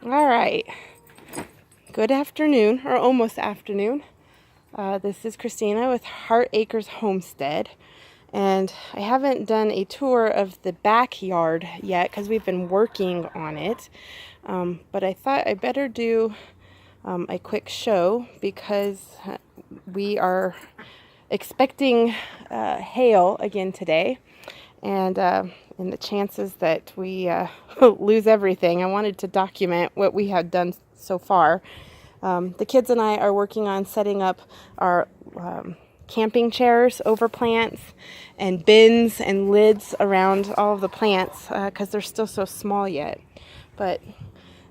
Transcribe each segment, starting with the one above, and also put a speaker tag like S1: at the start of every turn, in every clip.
S1: All right. Good afternoon, or almost afternoon. This is Christina with Heart Acres Homestead, and I haven't done a tour of the backyard yet because we've been working on it. But I thought I better do a quick show because we are expecting hail again today, and the chances that we lose everything. I wanted to document what we have done so far. The kids and I are working on setting up our camping chairs over plants and bins and lids around all of the plants because they're still so small yet. But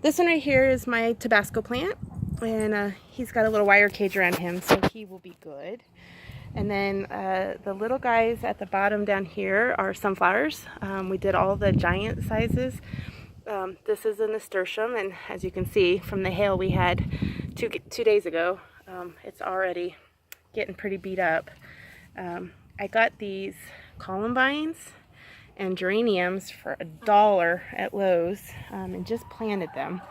S1: this one right here is my Tabasco plant, and he's got a little wire cage around him, so he will be good. And then the little guys at the bottom down here are sunflowers. We did all the giant sizes. This is a nasturtium, and as you can see from the hail we had two days ago, it's already getting pretty beat up. I got these columbines and geraniums for $1 at Lowe's and just planted them.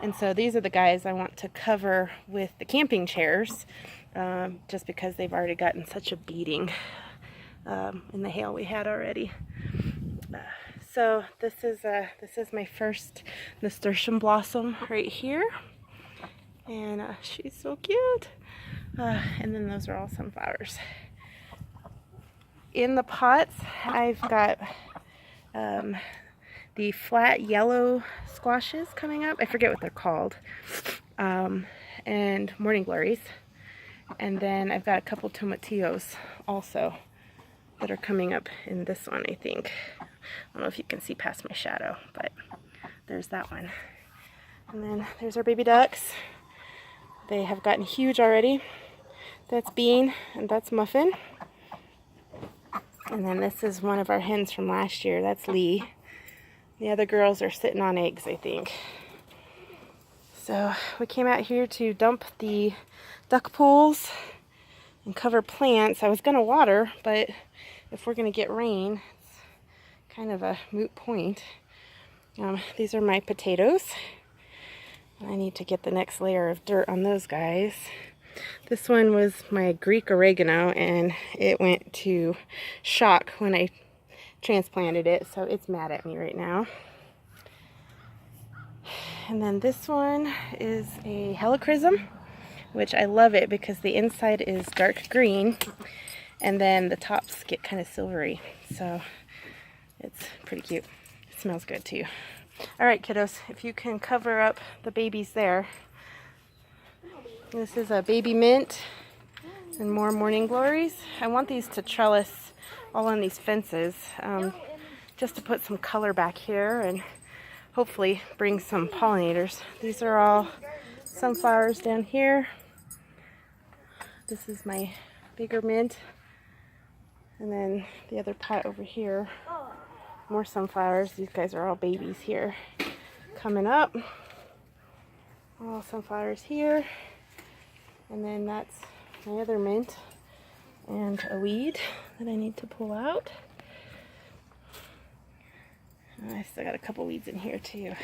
S1: And so these are the guys I want to cover with the camping chairs, just because they've already gotten such a beating in the hail we had already. So this is my first nasturtium blossom right here, and she's so cute. And then those are all sunflowers. In the pots, I've got the flat yellow squashes coming up. I forget what they're called, and morning glories. And then I've got a couple tomatillos also that are coming up in this one, I think. I don't know if you can see past my shadow, but there's that one. And then there's our baby ducks. They have gotten huge already. That's Bean, and that's Muffin. And then this is one of our hens from last year. That's Lee. The other girls are sitting on eggs, I think. So we came out here to dump the duck pools and cover plants. I was going to water, but if we're going to get rain, it's kind of a moot point. These are my potatoes. I need to get the next layer of dirt on those guys. This one was my Greek oregano, and it went to shock when I transplanted it, so it's mad at me right now. And then this one is a helichrysum, which I love it because the inside is dark green and then the tops get kind of silvery, so it's pretty cute. It smells good too. All right, kiddos, if you can cover up the babies there. This is a baby mint and more morning glories. I want these to trellis all on these fences, just to put some color back here and hopefully bring some pollinators. These are all sunflowers down here. This is my bigger mint. And then the other pot over here, more sunflowers. These guys are all babies here. Coming up, all sunflowers here. And then that's my other mint and a weed that I need to pull out. I still got a couple weeds in here too.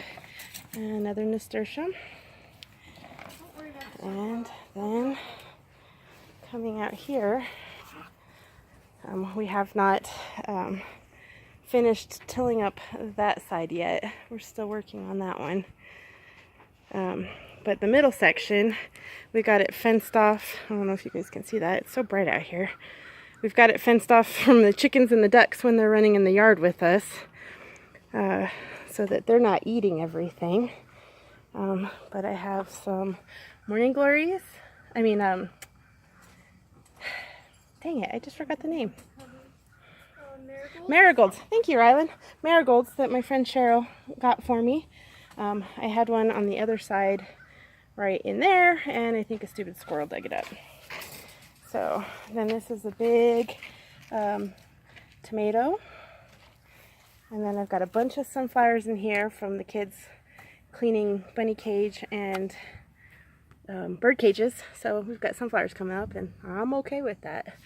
S1: And another nasturtium. And then coming out here, we have not finished tilling up that side yet. We're still working on that one. But the middle section, we got it fenced off. I don't know if you guys can see that. It's so bright out here. We've got it fenced off from the chickens and the ducks when they're running in the yard with us, so that they're not eating everything. But I have some morning glories. Dang it, I just forgot the name. Marigolds. Thank you, Rylan. Marigolds that my friend Cheryl got for me. I had one on the other side right in there, and I think a stupid squirrel dug it up. So then this is a big tomato. And then I've got a bunch of sunflowers in here from the kids cleaning bunny cage and bird cages. So we've got sunflowers coming up, and I'm okay with that.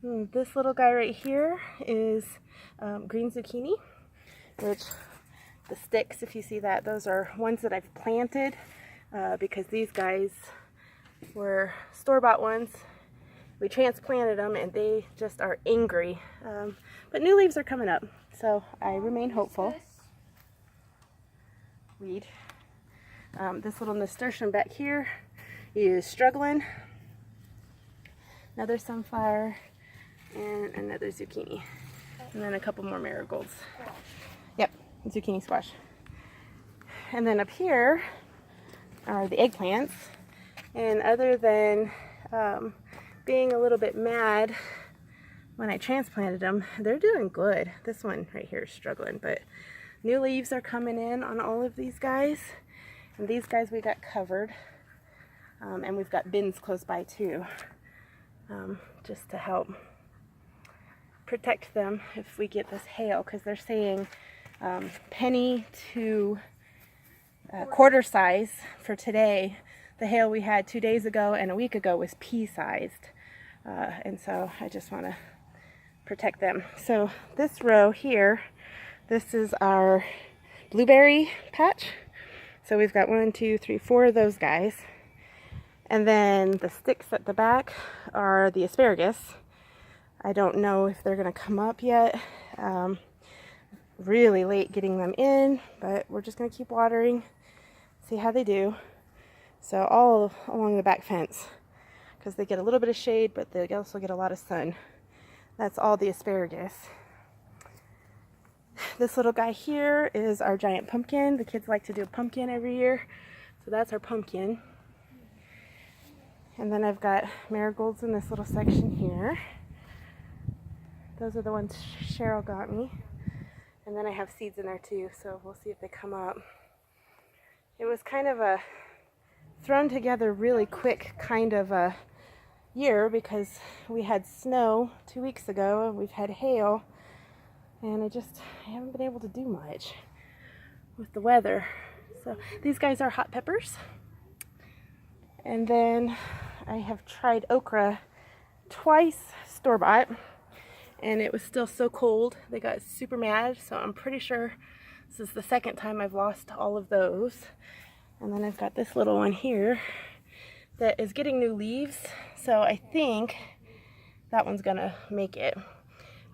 S1: This little guy right here is green zucchini, which the sticks, if you see that, those are ones that I've planted because these guys were store-bought ones. We transplanted them and they just are angry. But new leaves are coming up, so I remain hopeful. Weed. This little nasturtium back here is struggling. Another sunflower and another zucchini. And then a couple more marigolds. Yep, zucchini squash. And then up here are the eggplants. And other than being a little bit mad when I transplanted them, they're doing good. This one right here is struggling, but new leaves are coming in on all of these guys. And these guys we got covered. And we've got bins close by too, just to help protect them if we get this hail, because they're saying penny to quarter size for today. The hail we had 2 days ago and a week ago was pea-sized, and so I just want to protect them. So this row here, this is our blueberry patch. So we've got 1, 2, 3, 4 of those guys. And then the sticks at the back are the asparagus. I don't know if they're going to come up yet. Really late getting them in, but we're just going to keep watering, see how they do. So all along the back fence, because they get a little bit of shade, but they also get a lot of sun. That's all the asparagus. This little guy here is our giant pumpkin. The kids like to do a pumpkin every year, so that's our pumpkin. And then I've got marigolds in this little section here. Those are the ones Cheryl got me. And then I have seeds in there too, so we'll see if they come up. It was kind of a thrown together really quick kind of a year because we had snow 2 weeks ago and we've had hail, and I haven't been able to do much with the weather. So these guys are hot peppers. And then I have tried okra twice store-bought, and it was still so cold. They got super mad, so I'm pretty sure this is the second time I've lost all of those. And then I've got this little one here that is getting new leaves, so I think that one's gonna make it.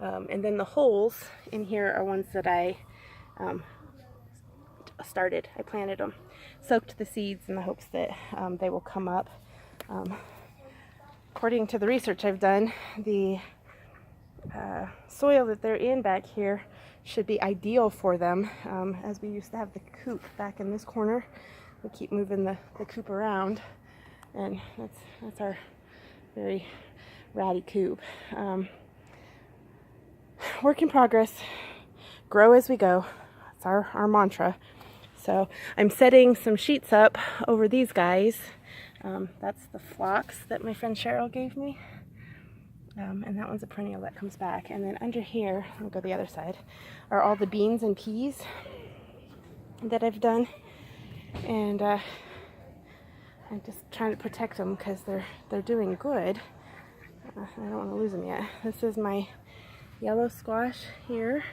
S1: And then the holes in here are ones that I started. I planted them, soaked the seeds in the hopes that they will come up. According to the research I've done, the soil that they're in back here should be ideal for them. As we used to have the coop back in this corner, we keep moving the coop around, and that's our very ratty coop. Work in progress, grow as we go. That's our mantra. So I'm setting some sheets up over these guys. That's the phlox that my friend Cheryl gave me. And that one's a perennial that comes back. And then under here, I'll go the other side, are all the beans and peas that I've done. And I'm just trying to protect them because they're doing good. I don't want to lose them yet. This is my yellow squash here.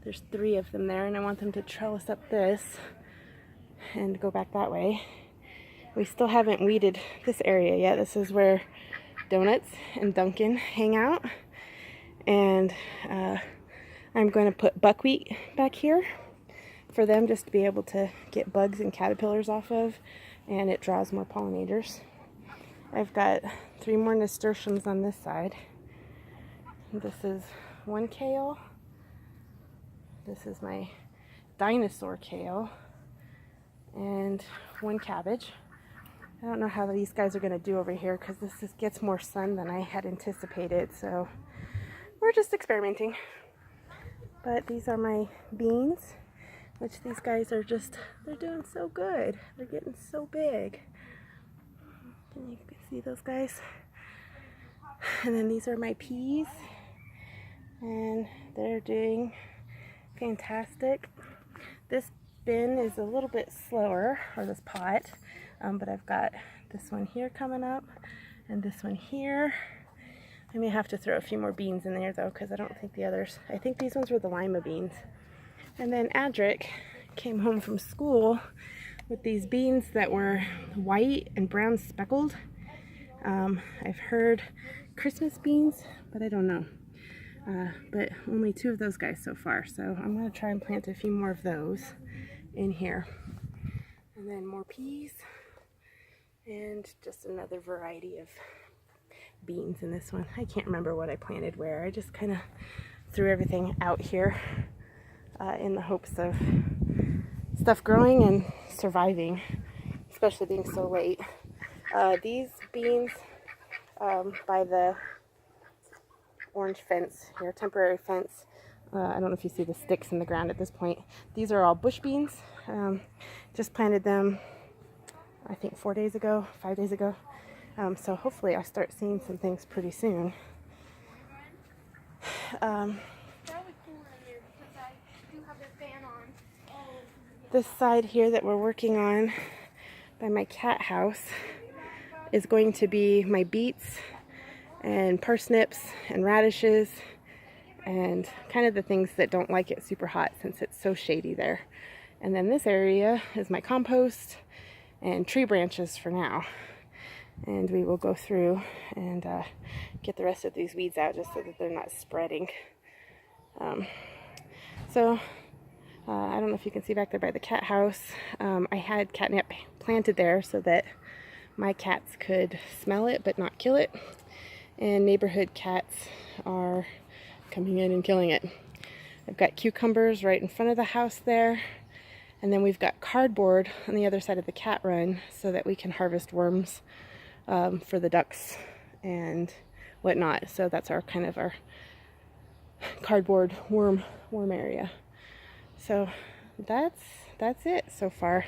S1: There's 3 of them there, and I want them to trellis up this and go back that way. We still haven't weeded this area yet. This is where Donuts and Duncan hang out, and I'm going to put buckwheat back here for them just to be able to get bugs and caterpillars off of, and it draws more pollinators. I've got 3 more nasturtiums on this side. This is one kale. This is my dinosaur kale, and 1 cabbage. I don't know how these guys are going to do over here because this gets more sun than I had anticipated, so we're just experimenting. But these are my beans, which these guys are they're doing so good. They're getting so big. Can you see those guys? And then these are my peas, and they're doing fantastic. This bin is a little bit slower, or this pot, but I've got this one here coming up and this one here. I may have to throw a few more beans in there though, because I don't think the others, I think these ones were the lima beans. And then Adric came home from school with these beans that were white and brown speckled. I've heard Christmas beans, but I don't know. But only 2 of those guys so far, so I'm going to try and plant a few more of those in here. And then more peas, and just another variety of beans in this one. I can't remember what I planted where. I just kind of threw everything out here in the hopes of stuff growing and surviving, especially being so late. These beans by the orange fence here, temporary fence. I don't know if you see the sticks in the ground at this point. These are all bush beans. Just planted them, I think 5 days ago. So hopefully I start seeing some things pretty soon. This side here that we're working on by my cat house is going to be my beets and parsnips and radishes and kind of the things that don't like it super hot since it's so shady there. And then this area is my compost and tree branches for now. And we will go through and get the rest of these weeds out just so that they're not spreading. I don't know if you can see back there by the cat house. I had catnip planted there so that my cats could smell it but not kill it. And neighborhood cats are coming in and killing it. I've got cucumbers right in front of the house there. And then we've got cardboard on the other side of the cat run so that we can harvest worms for the ducks and whatnot. So that's our kind of our cardboard worm area. So that's it so far.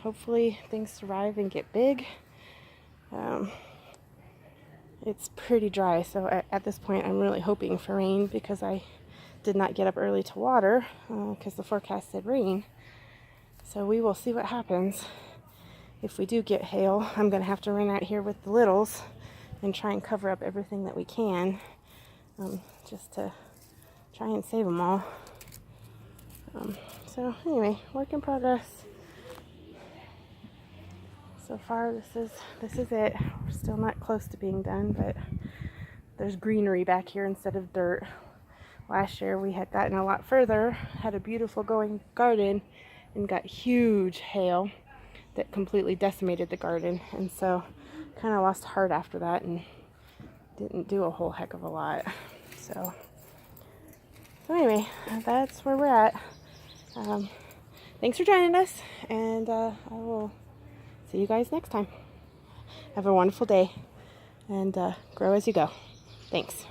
S1: Hopefully things survive and get big. It's pretty dry, so at this point I'm really hoping for rain because I did not get up early to water because the forecast said rain. So we will see what happens. If we do get hail, I'm going to have to run out here with the littles and try and cover up everything that we can just to try and save them all. So anyway, work in progress. So far this is it. We're still not close to being done, but there's greenery back here instead of dirt. Last year we had gotten a lot further, had a beautiful going garden, and got huge hail that completely decimated the garden, and so kind of lost heart after that and didn't do a whole heck of a lot. So anyway, that's where we're at. Thanks for joining us, and I will see you guys next time. Have a wonderful day, and grow as you go. Thanks.